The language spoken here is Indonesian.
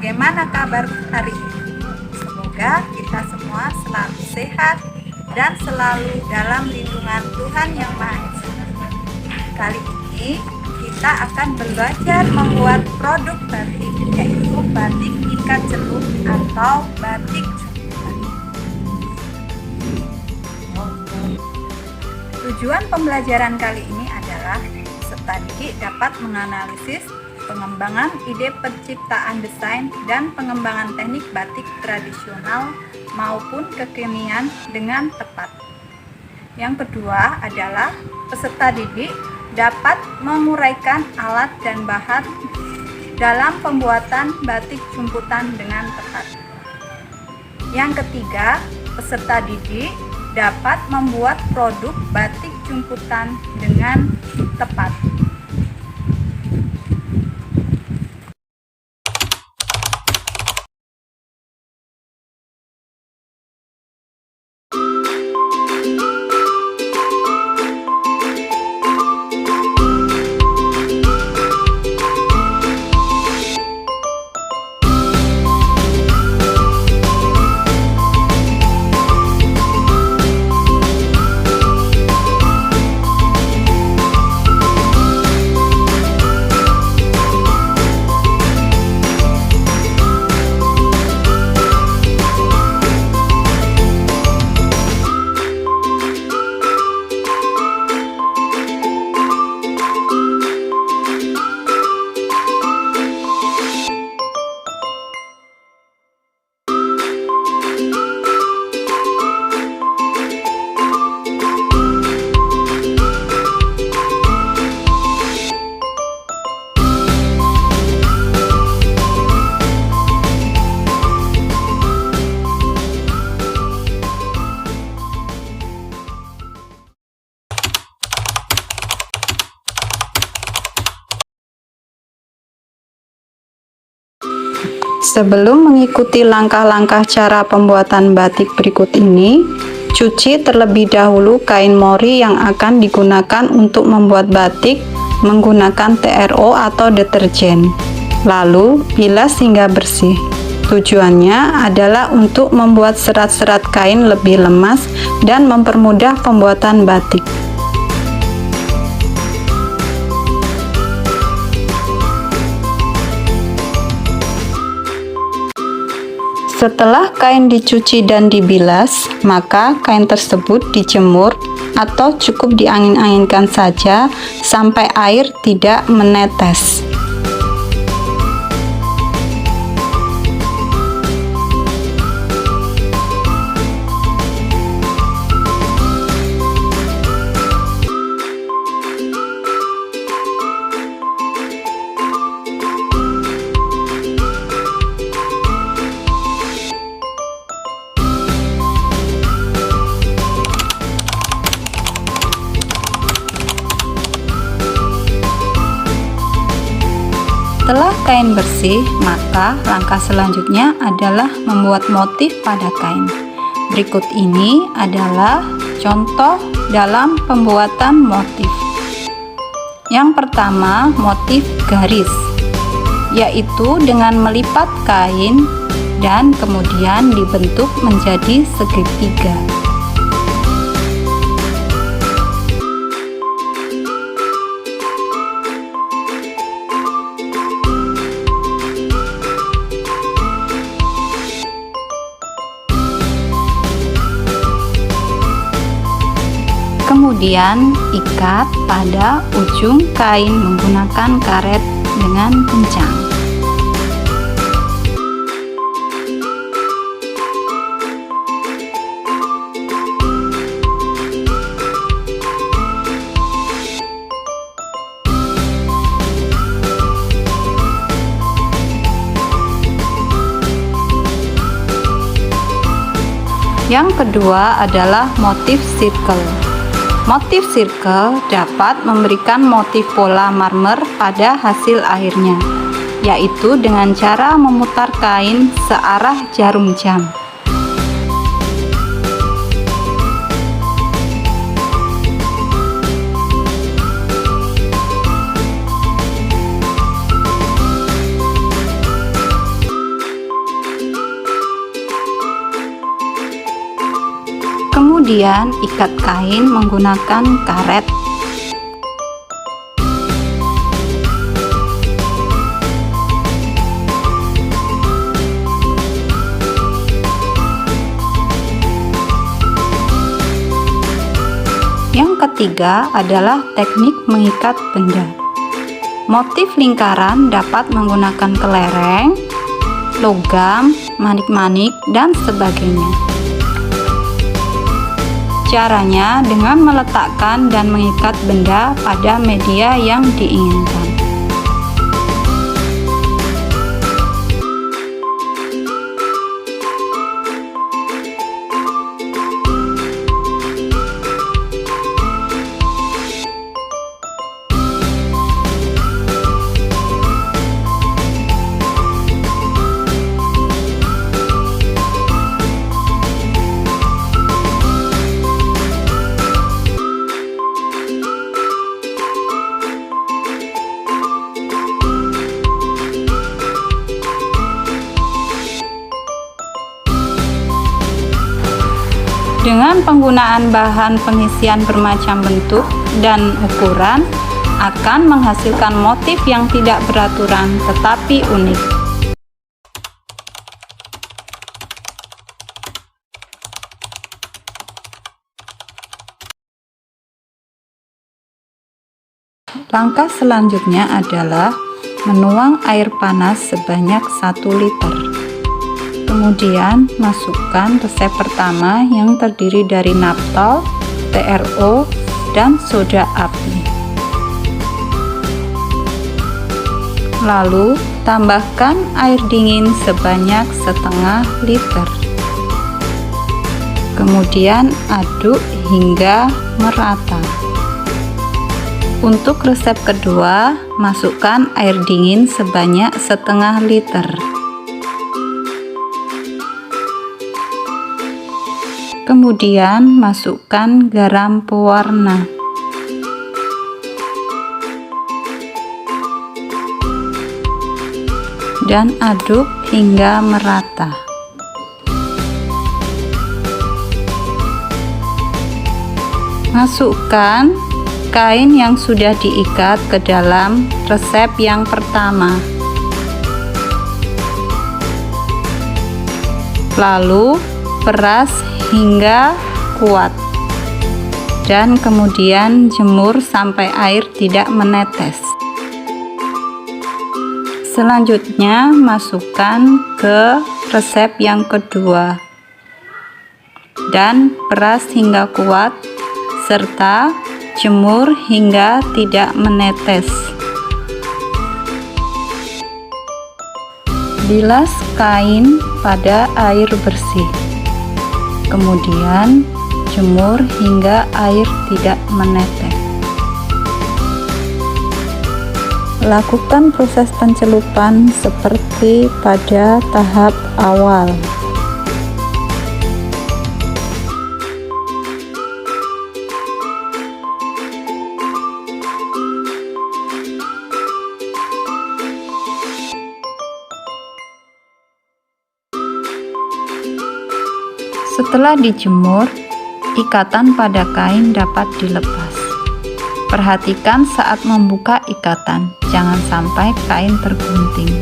bagaimana kabar hari ini? Semoga kita semua selalu sehat dan selalu dalam lindungan Tuhan Yang Maha Esa. Kali ini kita akan belajar membuat produk batik, yaitu batik ikat celup atau batik jumputan. Tujuan pembelajaran kali ini adalah peserta didik dapat menganalisis pengembangan ide penciptaan desain dan pengembangan teknik batik tradisional maupun kekinian dengan tepat. Yang kedua adalah peserta didik dapat menguraikan alat dan bahan dalam pembuatan batik jumputan dengan tepat. Yang ketiga, peserta didik dapat membuat produk batik jumputan dengan tepat. Sebelum mengikuti langkah-langkah cara pembuatan batik berikut ini, cuci terlebih dahulu kain mori yang akan digunakan untuk membuat batik menggunakan TRO atau deterjen. Lalu, bilas hingga bersih. Tujuannya adalah untuk membuat serat-serat kain lebih lemas dan mempermudah pembuatan batik. Setelah kain dicuci dan dibilas, maka kain tersebut dijemur atau cukup diangin-anginkan saja sampai air tidak menetes. Setelah kain bersih, maka langkah selanjutnya adalah membuat motif pada kain. Berikut ini adalah contoh dalam pembuatan motif. Yang pertama, motif garis, yaitu dengan melipat kain dan kemudian dibentuk menjadi segitiga. Kemudian ikat pada ujung kain menggunakan karet dengan kencang. Yang kedua adalah motif circle. Motif circle dapat memberikan motif pola marmer pada hasil akhirnya, yaitu dengan cara memutar kain searah jarum jam. Kemudian ikat kain menggunakan karet. Yang ketiga adalah teknik mengikat benda. Motif lingkaran dapat menggunakan kelereng, logam, manik-manik, dan sebagainya. Caranya dengan meletakkan dan mengikat benda pada media yang diinginkan. Dengan penggunaan bahan pengisian bermacam bentuk dan ukuran akan menghasilkan motif yang tidak beraturan tetapi unik. Langkah selanjutnya adalah menuang air panas sebanyak 1 liter. Kemudian masukkan resep pertama yang terdiri dari naftol, TRO, dan soda api. Lalu tambahkan air dingin sebanyak setengah liter. Kemudian aduk hingga merata. Untuk resep kedua, masukkan air dingin sebanyak setengah liter. Kemudian masukkan garam pewarna. Dan aduk hingga merata. Masukkan kain yang sudah diikat ke dalam resep yang pertama. Lalu peras hingga kuat dan kemudian jemur sampai air tidak menetes. Selanjutnya masukkan ke resep yang kedua dan peras hingga kuat serta jemur hingga tidak menetes. Bilas kain pada air bersih. Kemudian jemur hingga air tidak menetes. Lakukan proses pencelupan seperti pada tahap awal. Setelah dijemur, ikatan pada kain dapat dilepas. Perhatikan saat membuka ikatan, jangan sampai kain tergunting.